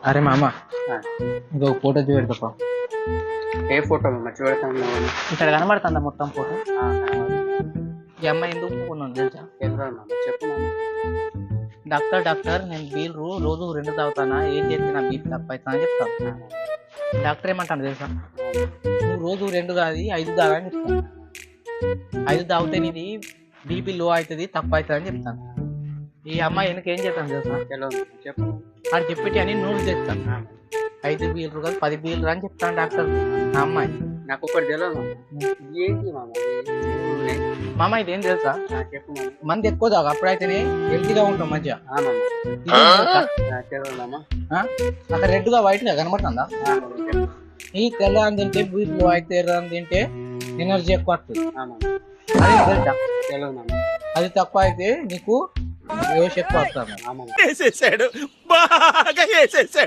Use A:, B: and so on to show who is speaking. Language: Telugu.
A: అరే మామ
B: ఆ,
A: ఇంకొక ఫోటో చూపెడతా
B: ఏ ఫోటో మామ చూడతాను
A: ఇక్కడ కనబడుతుందా మొత్తం ఫోటో. ఈ అమ్మాయి ఎందుకు ఒప్పుకున్నాను తెలుసా?
B: తెలియదు మామ చెప్పు మామ.
A: డాక్టర్ నేను బీరు రోజు 2 తాగుతానా, ఏం చేస్తే నా బీపీ తక్కువ అవుతా అని చెప్తాను. డాక్టర్ ఏమంటాను తెలుసా? నువ్వు రోజు 2 కాదు 5 తాగా అని చెప్తాను. 5 తాగితే నీది బీపీ లో అవుతుంది, తక్కువ అవుతుంది అని చెప్తాను. ఈ అమ్మాయి వెనక ఏం చేస్తాను తెలుసా?
B: తెలియదు మామ చెప్పు.
A: వాడు చెప్పేటి అని నోట్స్ చేస్తాను. 5 బీర్లు కాదు 10 బీర్లు అని చెప్తాను డాక్టర్. ఆ అమ్మాయి
B: నాకు ఒకటి తెలియదు మామ. ఏంటి మామ
A: మామ ఇదేం తెలుసా?
B: చెప్పు మామ.
A: మంది ఎక్కువ తాగు, అప్పుడైతేనే హెల్తీగా ఉంటాం మంచిగా.
B: మామ
A: ఇదేం తెలుసా?
B: తెలియదు మామ.
A: అక్కడ రెడ్గా వైట్గా కనబడుతుందా?
B: చెప్పు.
A: ఈ తెల్ల అని తింటే బీర్లు అయితే ఎర్ర అని తింటే ఎనర్జీ ఎక్కువ వస్తుంది.
B: మామ
A: అది తెలుసా?
B: తెలియదు మామ.
A: అది తక్కువ అయితే నీకు వేసి ఎక్కువ వస్తుంది.
B: మామ
C: వేసేసాడు బాగా వేసేసాడు.